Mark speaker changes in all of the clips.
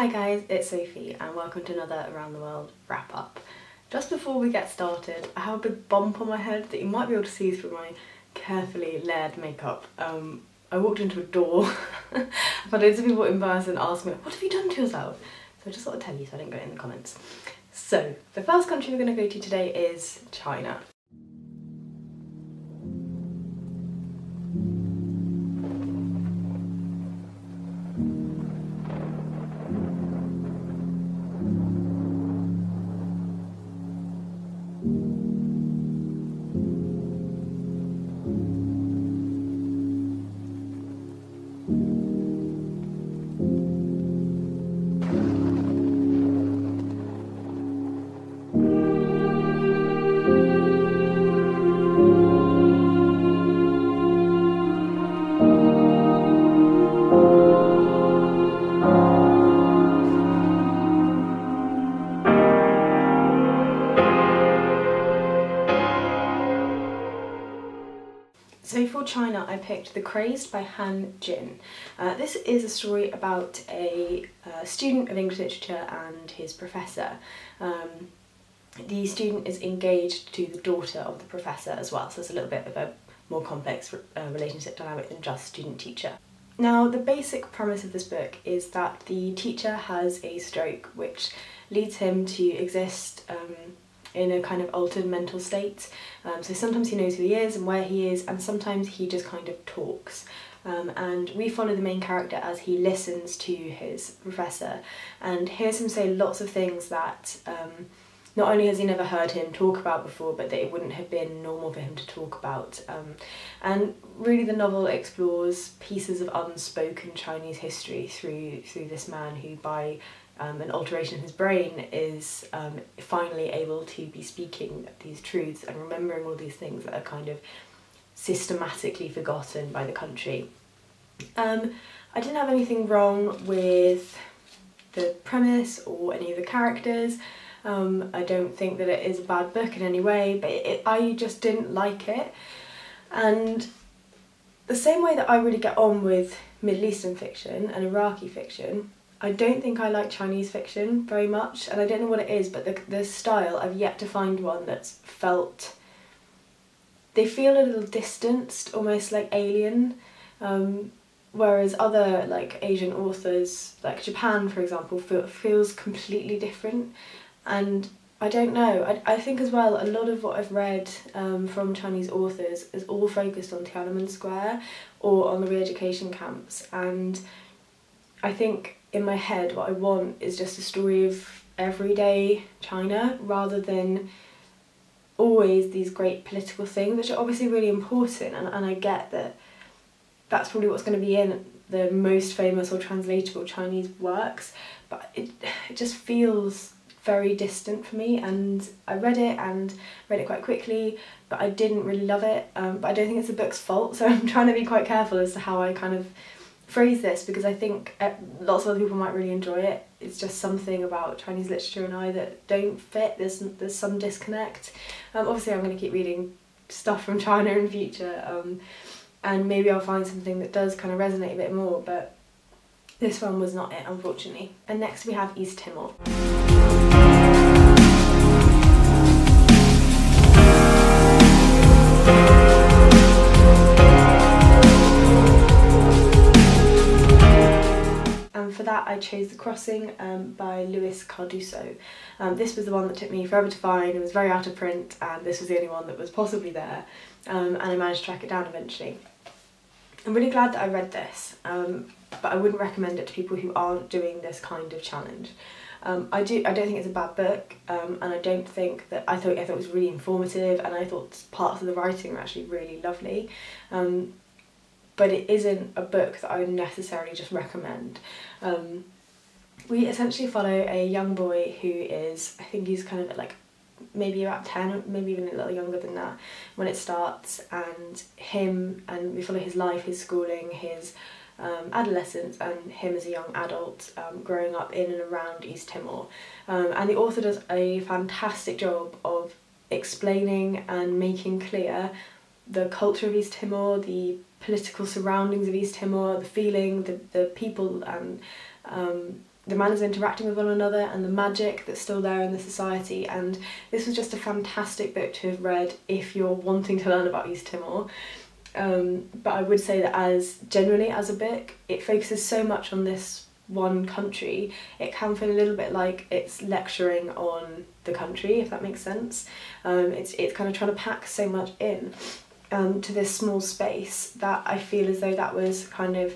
Speaker 1: Hi guys, it's Sophie and welcome to another Around the World wrap up. Just before we get started, I have a big bump on my head that you might be able to see through my carefully layered makeup. I walked into a door. I've had loads of people in person ask me, what have you done to yourself? So I just thought I'd tell you so I didn't get it in the comments. So, the first country we're going to go to today is China. So for China, I picked The Crazed by Han Jin. This is a story about a student of English literature and his professor. The student is engaged to the daughter of the professor as well, so it's a little bit of a more complex relationship dynamic than just student-teacher. Now, the basic premise of this book is that the teacher has a stroke which leads him to exist in a kind of altered mental state. So sometimes he knows who he is and where he is, and sometimes he just kind of talks. And we follow the main character as he listens to his professor and hears him say lots of things that not only has he never heard him talk about before, but that it wouldn't have been normal for him to talk about. And really the novel explores pieces of unspoken Chinese history through this man who, by an alteration in his brain, is finally able to be speaking these truths and remembering all these things that are kind of systematically forgotten by the country. I didn't have anything wrong with the premise or any of the characters. I don't think that it is a bad book in any way, but I just didn't like it. And the same way that I really get on with Middle Eastern fiction and Iraqi fiction, I don't think I like Chinese fiction very much, and I don't know what it is, but the style, I've yet to find one that's felt... They feel a little distanced, almost like alien, whereas other like Asian authors, like Japan for example, feels completely different. And I don't know, I think as well a lot of what I've read from Chinese authors is all focused on Tiananmen Square or on the re-education camps, and I think in my head what I want is just a story of everyday China rather than always these great political things, which are obviously really important, and I get that that's probably what's going to be in the most famous or translatable Chinese works, but it just feels very distant for me. And I read it quite quickly, but I didn't really love it, but I don't think it's the book's fault, so I'm trying to be quite careful as to how I kind of phrase this, because I think lots of other people might really enjoy it. It's just something about Chinese literature and I that don't fit. There's some disconnect. Obviously I'm going to keep reading stuff from China in future, and maybe I'll find something that does kind of resonate a bit more, but this one was not it, unfortunately. And next we have East Timor. For that I chose The Crossing by Luis Cardoso. This was the one that took me forever to find. It was very out of print, and this was the only one that was possibly there, and I managed to track it down eventually. I'm really glad that I read this, but I wouldn't recommend it to people who aren't doing this kind of challenge. I don't think it's a bad book, and I don't think that I thought it was really informative, and I thought parts of the writing were actually really lovely. But it isn't a book that I would necessarily just recommend. We essentially follow a young boy who is, I think he's kind of like maybe about 10, maybe even a little younger than that when it starts, and we follow his life, his schooling, his adolescence, and him as a young adult growing up in and around East Timor. And the author does a fantastic job of explaining and making clear the culture of East Timor, the political surroundings of East Timor, the feeling, the people, and the manners of interacting with one another and the magic that's still there in the society. And this was just a fantastic book to have read if you're wanting to learn about East Timor. But I would say that generally as a book, it focuses so much on this one country, it can feel a little bit like it's lecturing on the country, if that makes sense. It's kind of trying to pack so much in to this small space that I feel as though that was kind of,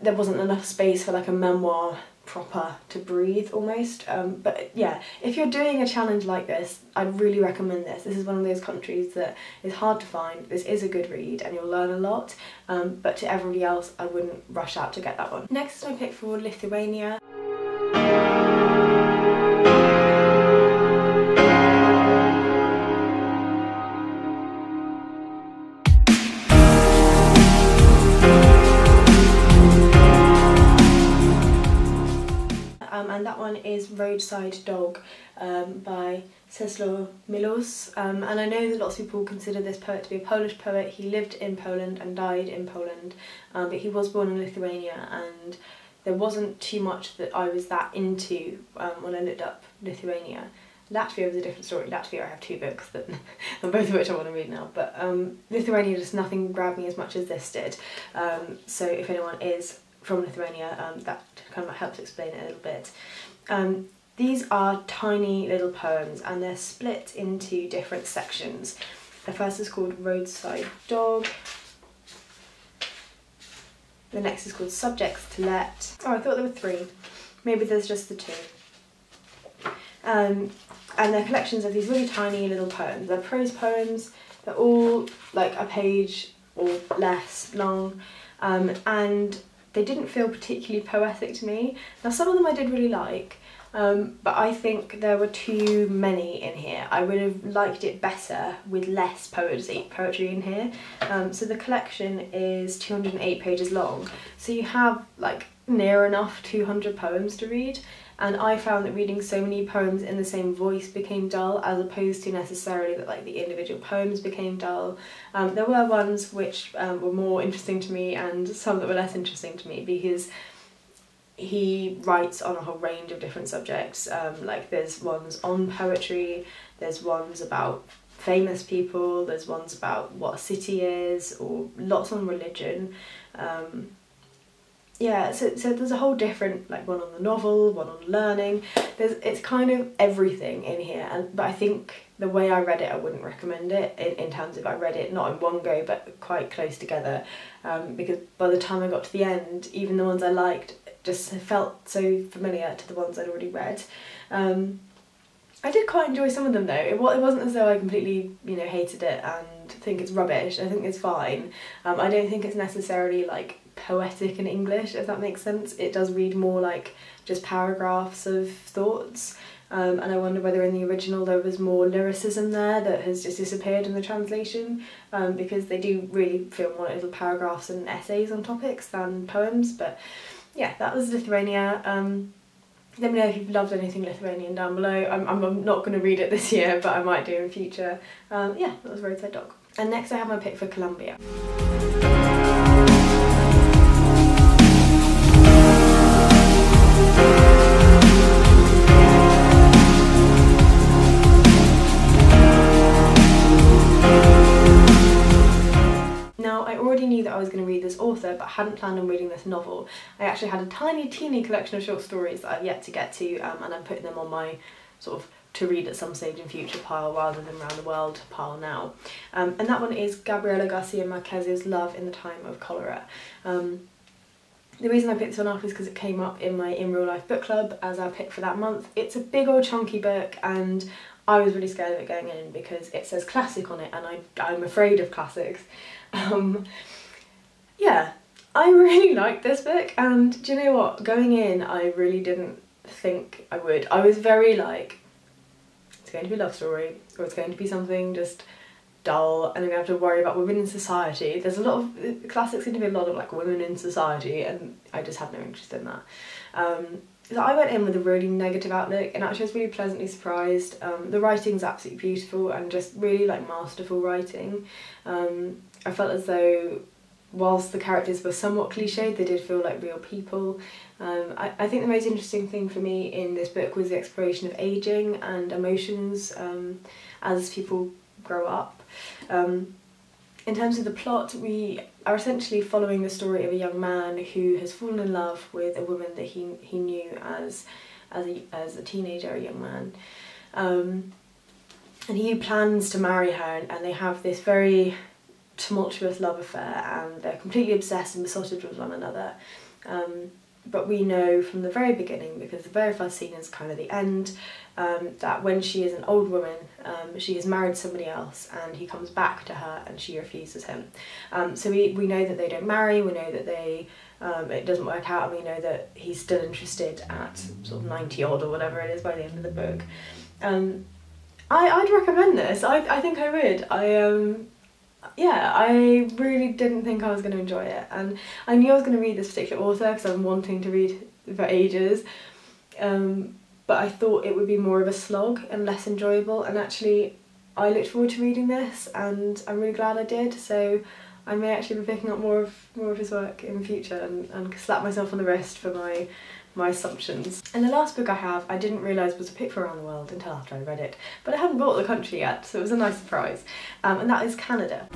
Speaker 1: there wasn't enough space for like a memoir proper to breathe almost. But yeah, if you're doing a challenge like this, I'd really recommend this. This is one of those countries that is hard to find. This is a good read and you'll learn a lot, but to everybody else I wouldn't rush out to get that one. Next I picked for Lithuania. And that one is Roadside Dog by Czesław Miłosz, and I know that lots of people consider this poet to be a Polish poet. He lived in Poland and died in Poland, but he was born in Lithuania, and there wasn't too much that I was that into when I looked up Lithuania. Latvia was a different story. Latvia I have two books, that both of which I want to read now, but Lithuania, just nothing grabbed me as much as this did. So if anyone is from Lithuania, that kind of helps explain it a little bit. These are tiny little poems and they're split into different sections. The first is called Roadside Dog. The next is called Subjects to Let. Oh, I thought there were three. Maybe there's just the two. And they're collections of these really tiny little poems. They're prose poems. They're all like a page or less long, and they didn't feel particularly poetic to me. Now some of them I did really like, but I think there were too many in here. I would have liked it better with less poetry in here. So the collection is 208 pages long, so you have like near enough 200 poems to read, and I found that reading so many poems in the same voice became dull, as opposed to necessarily that like the individual poems became dull. There were ones which were more interesting to me and some that were less interesting to me, because he writes on a whole range of different subjects. Like there's ones on poetry, there's ones about famous people, there's ones about what a city is, or lots on religion. Yeah, so there's a whole different, like one on the novel, one on learning. It's kind of everything in here, but I think the way I read it, I wouldn't recommend it in terms of I read it not in one go but quite close together, because by the time I got to the end, even the ones I liked just felt so familiar to the ones I'd already read. I did quite enjoy some of them though. It wasn't as though I completely, hated it and think it's rubbish. I think it's fine. I don't think it's necessarily like poetic in English, if that makes sense. It does read more like just paragraphs of thoughts, and I wonder whether in the original there was more lyricism there that has just disappeared in the translation, because they do really feel more like little paragraphs and essays on topics than poems. But yeah, that was Lithuania. Let me know if you've loved anything Lithuanian down below. I'm not going to read it this year, but I might do in future. Yeah, that was Roadside Dog. And next I have my pick for Colombia. Now, I already knew that I was going to read this author, but hadn't planned on reading this novel. I actually had a teeny collection of short stories that I've yet to get to, and I'm putting them on my sort of to read at some stage in future pile rather than round the world pile now. And that one is Gabriela Garcia Marquez's Love in the Time of Cholera. The reason I picked this one up is because it came up in my In Real Life book club as our pick for that month. It's a big old chunky book, and I was really scared of it going in because it says classic on it, and I'm afraid of classics. Yeah, I really liked this book, and do you know what? Going in, I really didn't think I would. I was very like, it's going to be a love story, or it's going to be something just dull, and I'm going to have to worry about women in society. There's a lot of, classics seem to be a lot of like women in society, and I just had no interest in that. So I went in with a really negative outlook, and actually I was really pleasantly surprised. The writing's absolutely beautiful and just really like masterful writing. I felt as though whilst the characters were somewhat cliched, they did feel like real people. I think the most interesting thing for me in this book was the exploration of ageing and emotions as people grow up. In terms of the plot, we are essentially following the story of a young man who has fallen in love with a woman that he knew as a teenager, a young man. And he plans to marry her, and they have this very tumultuous love affair, and they're completely obsessed and besotted with one another. But we know from the very beginning, because the very first scene is kind of the end, that when she is an old woman, she has married somebody else, and he comes back to her and she refuses him. So we know that they don't marry, we know that it doesn't work out, and we know that he's still interested at sort of 90 odd or whatever it is by the end of the book. I'd recommend this. I think I would. Yeah, I really didn't think I was going to enjoy it, and I knew I was going to read this particular author because I'm wanting to read for ages, but I thought it would be more of a slog and less enjoyable, and actually I looked forward to reading this, and I'm really glad I did. So I may actually be picking up more of his work in the future and slap myself on the wrist for my assumptions. And the last book I have, I didn't realise was a pick for Around the World until after I read it, but I hadn't bought The Country yet, so it was a nice surprise, and that is Canada.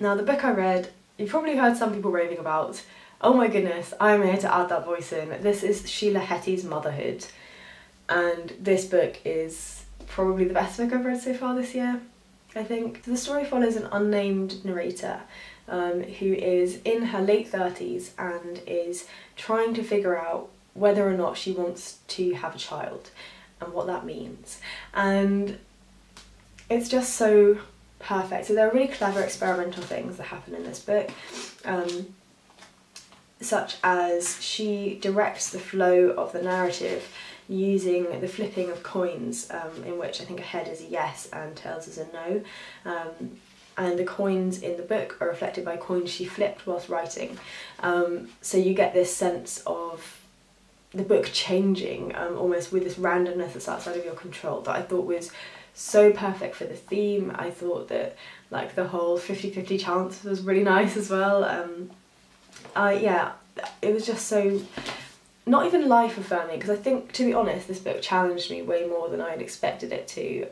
Speaker 1: Now, the book I read, you've probably heard some people raving about. Oh my goodness, I'm here to add that voice in. This is Sheila Heti's Motherhood, and this book is probably the best book I've read so far this year, I think. The story follows an unnamed narrator who is in her late 30s and is trying to figure out whether or not she wants to have a child and what that means. And it's just so perfect. So there are really clever experimental things that happen in this book, such as she directs the flow of the narrative using the flipping of coins, in which I think a head is a yes and tails is a no, and the coins in the book are reflected by coins she flipped whilst writing. So you get this sense of the book changing almost with this randomness that's outside of your control that I thought was so perfect for the theme. I thought that like the whole 50-50 chance was really nice as well. Yeah, it was just so not even life affirming, because I think, to be honest, this book challenged me way more than I'd expected it to.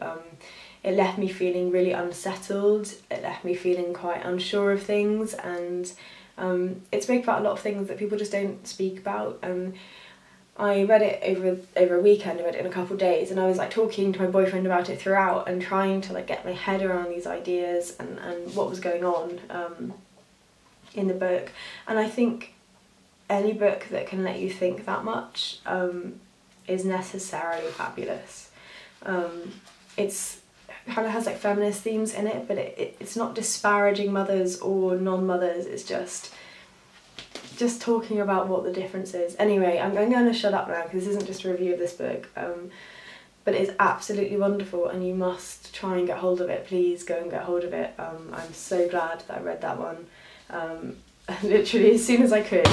Speaker 1: It left me feeling really unsettled, it left me feeling quite unsure of things, and it spoke about a lot of things that people just don't speak about. I read it over a weekend, I read it in a couple of days, and I was like talking to my boyfriend about it throughout and trying to like get my head around these ideas and what was going on in the book. And I think any book that can let you think that much is necessarily fabulous. It's kind of has like feminist themes in it, but it's not disparaging mothers or non-mothers, it's just talking about what the difference is. Anyway, I'm going to shut up now because this isn't just a review of this book, but it's absolutely wonderful and you must try and get hold of it. Please go and get hold of it. I'm so glad that I read that one literally as soon as I could.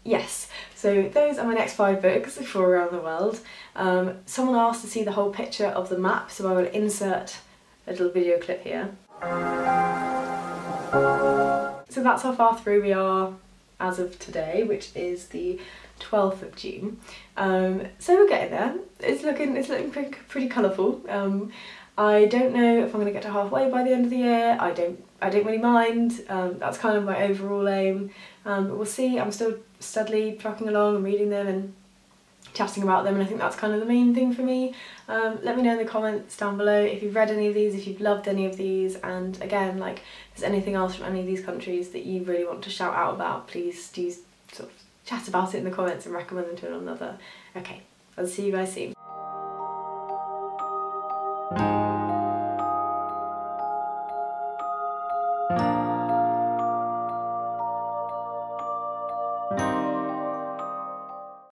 Speaker 1: Yes, so those are my next 5 books for around the world. Someone asked to see the whole picture of the map, so I will insert a little video clip here. So that's how far through we are as of today, which is the 12th of June. So we're getting there. It's looking pretty colourful. I don't know if I'm going to get to halfway by the end of the year. I don't really mind. That's kind of my overall aim. But we'll see. I'm still steadily trucking along and reading them and chatting about them, and I think that's kind of the main thing for me. Let me know in the comments down below if you've read any of these, if you've loved any of these, and again, like, if there's anything else from any of these countries that you really want to shout out about, please do sort of chat about it in the comments and recommend them to one another. Okay, I'll see you guys soon.